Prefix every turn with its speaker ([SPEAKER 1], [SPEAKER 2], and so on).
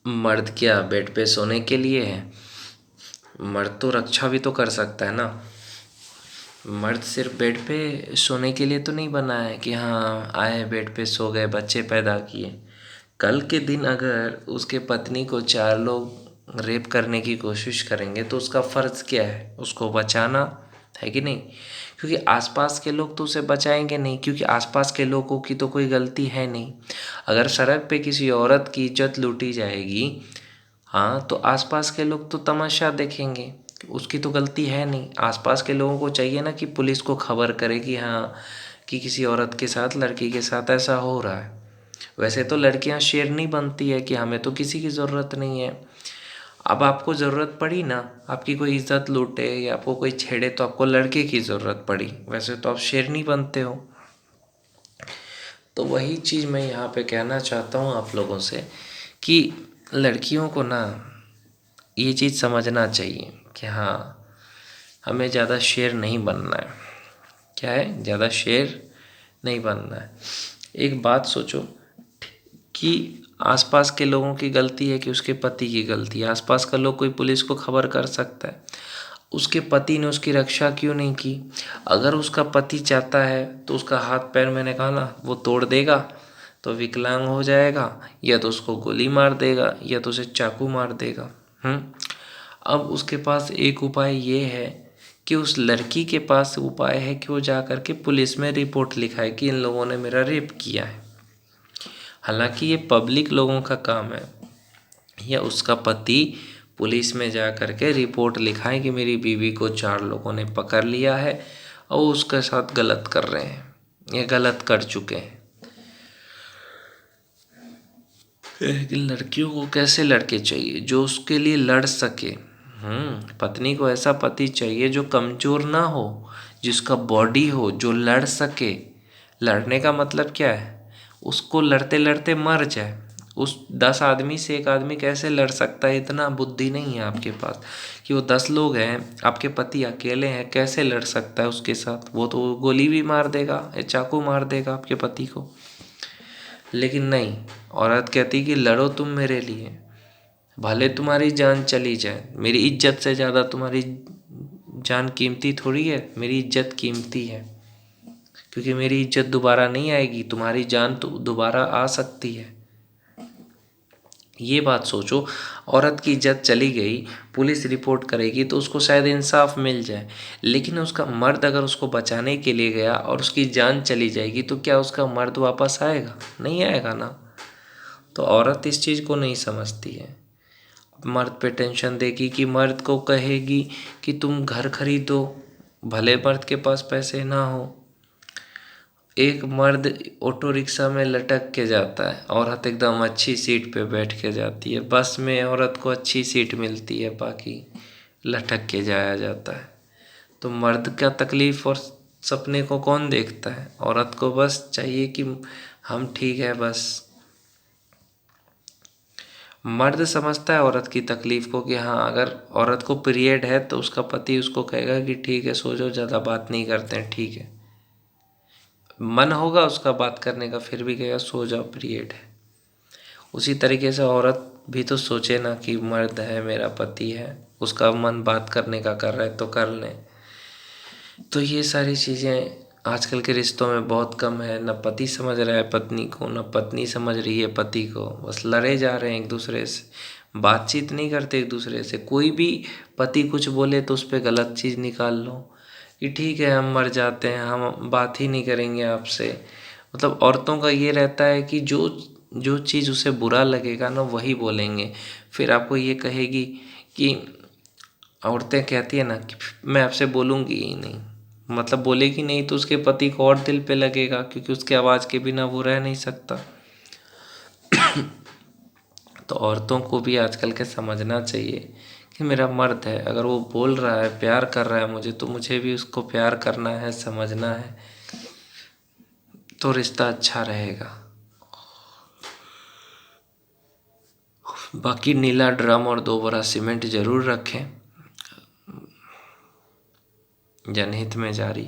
[SPEAKER 1] मर्द क्या बेड पे सोने के लिए है? मर्द तो रक्षा भी तो कर सकता है ना। मर्द सिर्फ बेड पे सोने के लिए तो नहीं बना है कि हाँ आए बेड पे सो गए बच्चे पैदा किए। कल के दिन अगर उसके पत्नी को चार लोग रेप करने की कोशिश करेंगे तो उसका फ़र्ज़ क्या है? उसको बचाना है कि नहीं? क्योंकि आसपास के लोग तो उसे बचाएंगे नहीं, क्योंकि आसपास के लोगों की तो कोई गलती है नहीं। अगर सड़क पे किसी औरत की इज्जत लूटी जाएगी, हाँ, तो आसपास के लोग तो तमाशा देखेंगे, उसकी तो गलती है नहीं। आसपास के लोगों को चाहिए ना कि पुलिस को खबर करे कि हाँ कि किसी औरत के साथ, लड़की के साथ ऐसा हो रहा है। वैसे तो लड़कियां शेर नहीं बनती है कि हमें तो किसी की ज़रूरत नहीं है। अब आपको ज़रूरत पड़ी ना, आपकी कोई इज्जत लूटे या आपको कोई छेड़े तो आपको लड़के की ज़रूरत पड़ी, वैसे तो आप शेर नहीं बनते हो। तो वही चीज़ मैं यहाँ पे कहना चाहता हूँ आप लोगों से कि लड़कियों को ना ये चीज़ समझना चाहिए कि हाँ हमें ज़्यादा शेर नहीं बनना है। क्या है? ज़्यादा शेर नहीं बनना है। एक बात सोचो कि आसपास के लोगों की गलती है कि उसके पति की गलती है? आसपास का लोग कोई पुलिस को खबर कर सकता है? उसके पति ने उसकी रक्षा क्यों नहीं की? अगर उसका पति चाहता है तो उसका हाथ पैर, मैंने कहा ना, वो तोड़ देगा तो विकलांग हो जाएगा, या तो उसको गोली मार देगा या तो उसे चाकू मार देगा। अब उसके पास एक उपाय ये है कि उस लड़की के पास उपाय है कि वो जा कर के पुलिस में रिपोर्ट लिखाए कि इन लोगों ने मेरा रेप किया है। हालांकि ये पब्लिक लोगों का काम है, या उसका पति पुलिस में जा कर के रिपोर्ट लिखाए कि मेरी बीवी को चार लोगों ने पकड़ लिया है और उसके साथ गलत कर रहे हैं या गलत कर चुके हैं। लेकिन लड़कियों को कैसे लड़के चाहिए? जो उसके लिए लड़ सके। पत्नी को ऐसा पति चाहिए जो कमज़ोर ना हो, जिसका बॉडी हो, जो लड़ सके। लड़ने का मतलब क्या है? उसको लड़ते लड़ते मर जाए। उस 10 आदमी से एक आदमी कैसे लड़ सकता है? इतना बुद्धि नहीं है आपके पास कि वो 10 लोग हैं, आपके पति अकेले हैं, कैसे लड़ सकता है उसके साथ? वो तो गोली भी मार देगा या चाकू मार देगा आपके पति को। लेकिन नहीं, औरत कहती कि लड़ो तुम मेरे लिए, भले तुम्हारी जान चली जाए, मेरी इज्जत से ज़्यादा तुम्हारी जान कीमती थोड़ी है, मेरी इज्जत कीमती है। क्योंकि मेरी इज्जत दोबारा नहीं आएगी, तुम्हारी जान तो दोबारा आ सकती है। ये बात सोचो, औरत की इज्जत चली गई, पुलिस रिपोर्ट करेगी तो उसको शायद इंसाफ मिल जाए, लेकिन उसका मर्द अगर उसको बचाने के लिए गया और उसकी जान चली जाएगी तो क्या उसका मर्द वापस आएगा? नहीं आएगा ना। तो औरत इस चीज़ को नहीं समझती है। मर्द पे टेंशन देगी कि मर्द को कहेगी कि तुम घर खरीदो, भले मर्द के पास पैसे ना हो। एक मर्द ऑटो रिक्शा में लटक के जाता है, औरत एकदम अच्छी सीट पे बैठ के जाती है। बस में औरत को अच्छी सीट मिलती है, बाकी लटक के जाया जाता है। तो मर्द का तकलीफ़ और सपने को कौन देखता है? औरत को बस चाहिए कि हम ठीक है बस। मर्द समझता है औरत की तकलीफ़ को कि हाँ अगर औरत को पीरियड है तो उसका पति उसको कहेगा कि ठीक है सो जाओ, ज़्यादा बात नहीं करते हैं, ठीक है। मन होगा उसका बात करने का, फिर भी कहेगा सो जाओ पीरियड है। उसी तरीके से औरत भी तो सोचे ना कि मर्द है, मेरा पति है, उसका मन बात करने का कर रहा है तो कर लें। तो ये सारी चीज़ें आजकल के रिश्तों में बहुत कम है। न पति समझ रहा है पत्नी को, न पत्नी समझ रही है पति को, बस लड़े जा रहे हैं एक दूसरे से, बातचीत नहीं करते एक दूसरे से। कोई भी पति कुछ बोले तो उस पर गलत चीज़ निकाल लो कि ठीक है हम मर जाते हैं, हम बात ही नहीं करेंगे आपसे। मतलब औरतों का ये रहता है कि जो जो चीज़ उसे बुरा लगेगा ना वही बोलेंगे। फिर आपको ये कहेगी कि, औरतें कहती है ना कि मैं आपसे बोलूँगी ही नहीं, मतलब बोलेगी नहीं तो उसके पति को और दिल पे लगेगा, क्योंकि उसके आवाज़ के बिना वो रह नहीं सकता। तो औरतों को भी आजकल के समझना चाहिए कि मेरा मर्द है, अगर वो बोल रहा है, प्यार कर रहा है मुझे, तो मुझे भी उसको प्यार करना है, समझना है, तो रिश्ता अच्छा रहेगा। बाकी नीला ड्रम और 2 बोरा सीमेंट ज़रूर रखें। जनहित में जारी।